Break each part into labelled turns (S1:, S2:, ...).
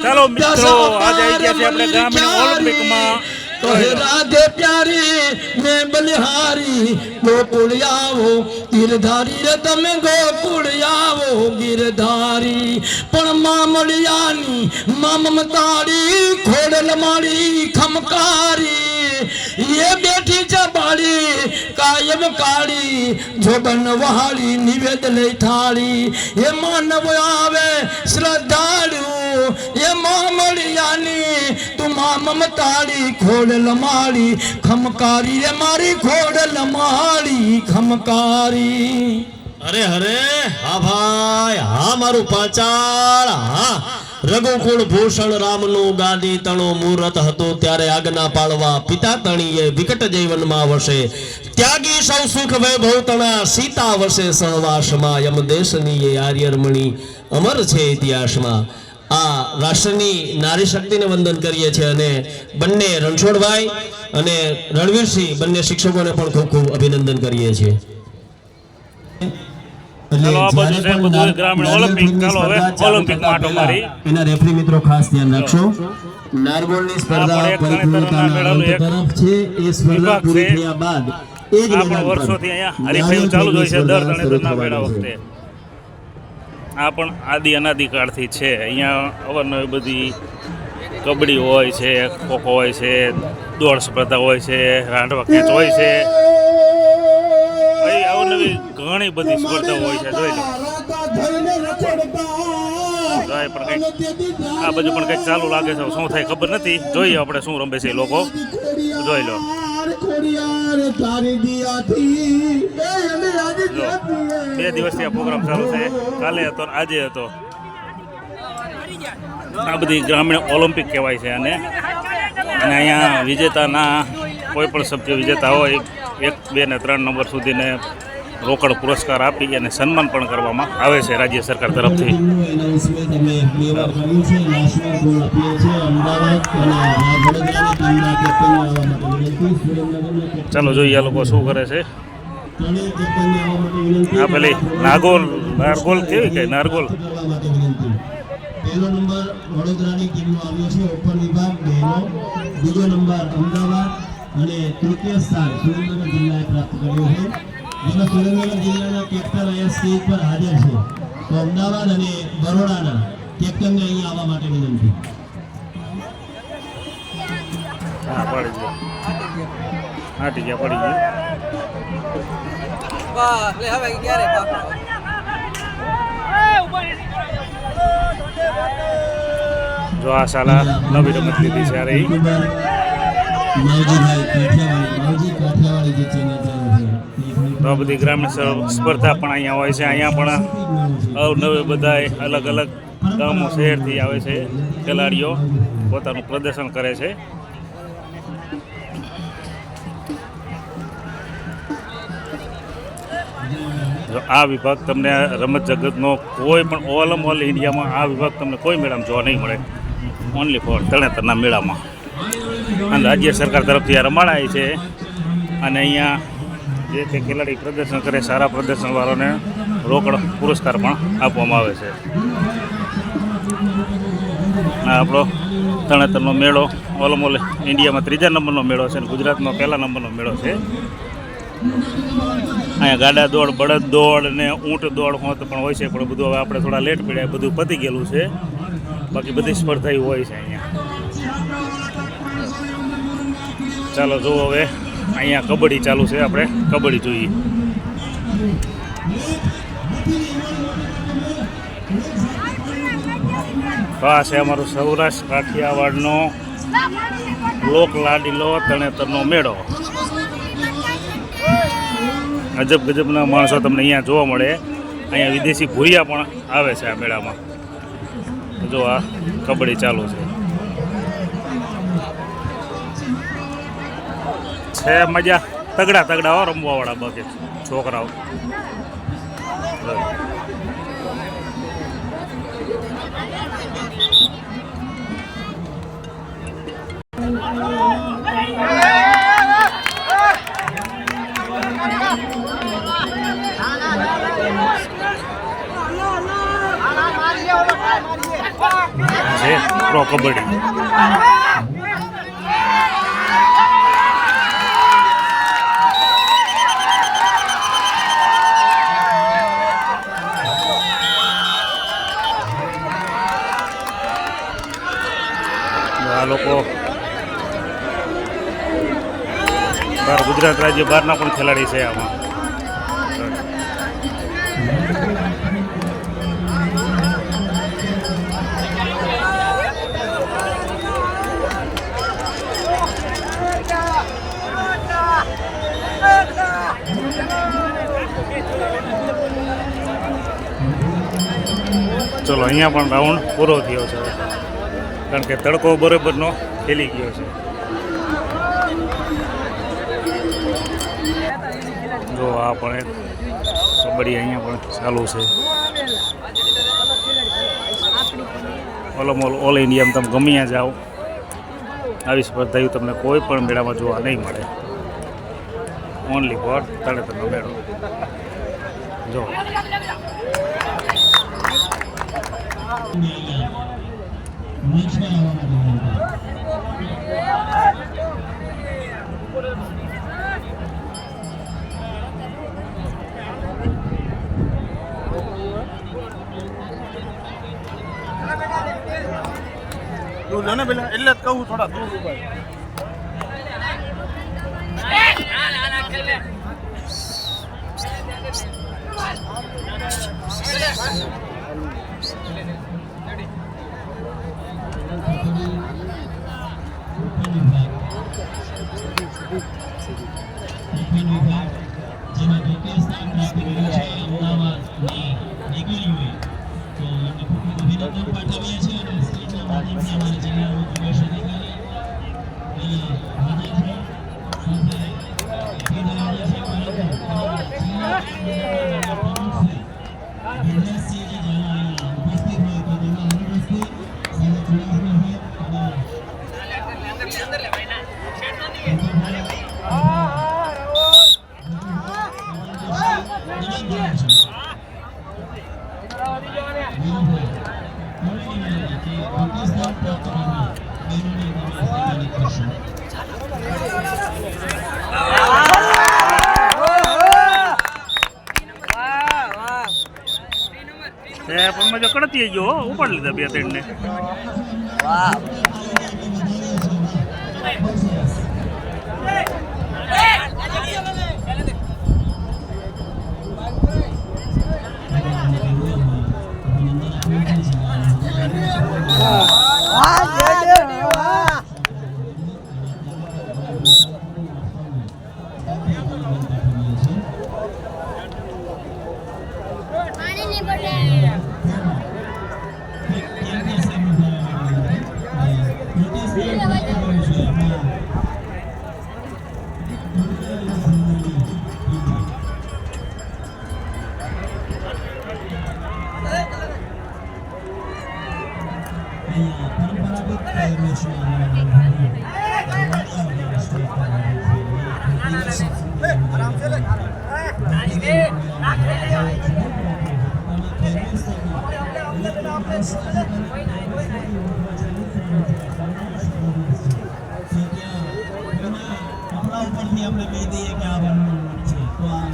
S1: ચાલો મિત્રો આજે આવી ગયા છે આપણે ગ્રામીણ ઓલિમ્પિકમાં
S2: તો હે રાધે પ્યારી મેં બલિહારી ગોકુળ આવો ગિરધારી રે તમે ગોકુળ આવો ગિરધારી પણ મામલિયાની મમતાડી ખોડલ મારી ખમકારી એ બેઠી છે બાળી કાયમ કાળી જોબન વહાળી નિવેદ લઈ થાળી એ માનવ આવે શ્રદ્ધાળુ એ મામલિયાની તું મમતાડી ખોડ લમાડી ખમકારી રે મારી ખોડ લમાડી ખમકારી
S3: અરે હરે હા ભાઈ હા મારું પાંચાળ હા રઘુકુળ ભૂષણ રામનું ગાદી તણો મુહૂર્ત હતો ત્યારે આજ્ઞા પાળવા પિતા તણીએ વિકટ જીવનમાં વસે ત્યાગી સૌ સુખ વૈભવ તણા સીતા વસે સહવાસમાં યમ દેશની આર્યરમણી અમર છે ઇતિહાસમાં આ રાષ્ટ્રની નારી શક્તિને વંદન કરીએ છીએ અને બંને રણછોડભાઈ અને રણવીરસિંહ બંને શિક્ષકોને પણ ખૂબ ખૂબ અભિનંદન કરીએ છીએ.
S1: ચાલો આ બધું છે બધું ગ્રામીણ ઓલિમ્પિક. ચાલો હવે ઓલિમ્પિક માટો મારી
S3: એના રેફરી મિત્રો ખાસ ધ્યાન રાખશો. નારગોલની સ્પર્ધા પરિપૂર્ણતાના અંત તરફ છે. એ સ્પર્ધા પૂરી થયા બાદ એ જ
S1: પણ વર્ષોથી અહીંયા હરીફાઈ ચાલુ જ હોય છે દર તરણેતરના મેળા વખતે. આ પણ આદિ અનાદિકાળથી છે. અહીંયા અવારનવાર બધી કબડ્ડી હોય છે, ખોખો હોય છે, દોડ સ્પર્ધા હોય છે, રાંડવા ખેંચ હોય છે, અવનવી ઘણી બધી સ્પર્ધાઓ હોય છે. જોઈ લો પણ કંઈક આ બધું પણ કંઈક ચાલુ લાગે છે. શું થાય ખબર નથી. જોઈએ આપણે શું રમે છે લોકો. જોઈ લો 2 દિવસથી આ પ્રોગ્રામ ચાલુ છે. કાલે હતો આજે હતો. આ બધી ગ્રામીણ ઓલિમ્પિક કહેવાય છે અને અહીંયા વિજેતાના કોઈ પણ સભ્ય વિજેતા હોય 1, 2 ને 3 નંબર સુધીને રોકડ પુરસ્કાર આપી અને સન્માન પણ કરવામાં આવે છે રાજ્ય સરકાર તરફથી. ચાલો જોઈએ આ લોકો શું કરે છે. આ પેલી નારગોલ કેવી કે નારગોલ
S2: પહેલો નંબર વડોદરાની ટીમનો આવ્યો છે ઓપન વિભાગ બહેનો, બીજો નંબર અમદાવાદ અને તૃતીય સ્થાન સુરેન્દ્રનગર જિલ્લાએ પ્રાપ્ત કર્યો છે. જેમાં સુરેન્દ્રનગર જિલ્લાના કેપ્ટન અહીંયા સ્ટેજ પર હાજર છે. તો અમદાવાદ અને બરોડાના કેપ્ટનને અહીંયા આવવા માટે વિનંતી.
S1: હા પડી ગયો. હા ઠીક પડી ગયો.
S4: હવે ક્યારે
S1: જો આ શાળા નવી રમત લીધી છે. અરે તો આ બધી ગ્રામીણ સ્પર્ધા પણ અહીંયા હોય છે. અહીંયા પણ અવનવે બધા અલગ અલગ ગામો શહેરથી આવે છે. ખેલાડીઓ પોતાનું પ્રદર્શન કરે છે. જો આ વિભાગ તમને રમત જગતનો કોઈ પણ ઓલ ઇન્ડિયામાં આ વિભાગ તમને કોઈ મેળામાં જોવા નહીં મળે. ઓનલી ફોર તરણેતરના મેળામાં અને રાજ્ય સરકાર તરફથી આ રમાડાય છે. અને અહીંયા જે તે ખેલાડી પ્રદર્શન કરે સારા પ્રદર્શનવાળાને રોકડ પુરસ્કાર પણ આપવામાં આવે છે. આ આપણો તરણેતરનો મેળો ઓલ ઇન્ડિયામાં 3જા નંબરનો મેળો છે અને ગુજરાતનો 1લા નંબરનો મેળો છે. અહીંયા ગાડા દોડ, બળદ દોડ ને ઊંટ દોડ હોત પણ હોય છે. પણ બધું હવે આપણે થોડા લેટ પડ્યા, બધું પતી ગયેલું છે. બાકી બધી સ્પર્ધા હોય છે અહીંયા. ચાલો જુઓ હવે અહીંયા કબડ્ડી ચાલુ છે. આપણે કબડ્ડી જોઈએ. તો આ છે અમારું સૌરાષ્ટ્ર કાઠિયાવાડનો લોક લાડીલો તરણેતરનો મેળો. અજબ ગજબના માણસો તમને અહીંયા જોવા મળે. અહીંયા વિદેશી ભૂરિયા પણ આવે છે આ મેળામાં. જો આ કબડ્ડી ચાલુ છે મજા. તગડા હો રમવાવાળા બાકી છોકરાઓ. છે પ્રો કબડ્ડી. આ લોકો બહાર ગુજરાત રાજ્ય બહારના પણ ખેલાડી છે આમાં. ચલો અહીંયા પણ રાઉન્ડ પૂરો થયો છે કારણ કે તડકો બરોબરનો ખેલી ગયો છે. જો આ પણ એક કબડ્ડી અહીંયા પણ ચાલુ છે. ઓલ ઇન્ડિયામાં તમે ગમે ત્યાં જાઓ આવી સ્પર્ધાઓ તમને કોઈ પણ મેળામાં જોવા નહીં મળે. ઓનલી ફોર તળેતરનો મેળો. જો
S4: તું જો ને પેલા એટલે જ કહું થોડા દૂર ઉભા
S2: જેમાં દ્વિતીય સ્થાન પ્રાપ્ત કર્યું છે અમદાવાદની દીકરીઓએ. તો એમને ખૂબ ખૂબ અભિનંદન પાઠવીએ છીએ અને સ્ટેજના માધ્યમથી અમારા જિલ્લાના પ્રવેશ અધિકારી અહીંયા હાજર છે. સાથે ભેદ લાગે છે પરંતુ જિલ્લા પ્રમુખશ્રી ભીમરાજસિંહજી જેના અહીંયા ઉપસ્થિત હોય તો તેના અનુપસ્થિત સાથે ચુડાસમા
S1: પણ મજો કડતી ગયો ઉપાડ લીધા 2-3 ને. ઉપરથી આપણે કહી દઈએ કે આ રમવાનું છે તો આ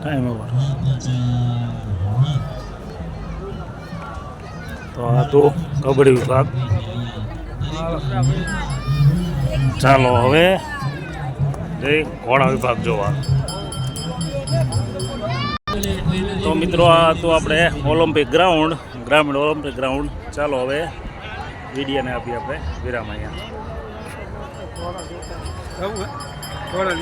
S1: ટાઈમ ઓવર. તો આ તો કબડ્ડી વિભાગ. ચાલો હવે જઈ ઘોડા વિભાગ જોવા. તો મિત્રો આ તો આપણે ઓલિમ્પિક ગ્રાઉન્ડ, ગ્રામીણ ઓલિમ્પિક ગ્રાઉન્ડ. ચાલો હવે વિડીયોને આપીએ આપણે વિરામ અહીંયા.
S4: થોડા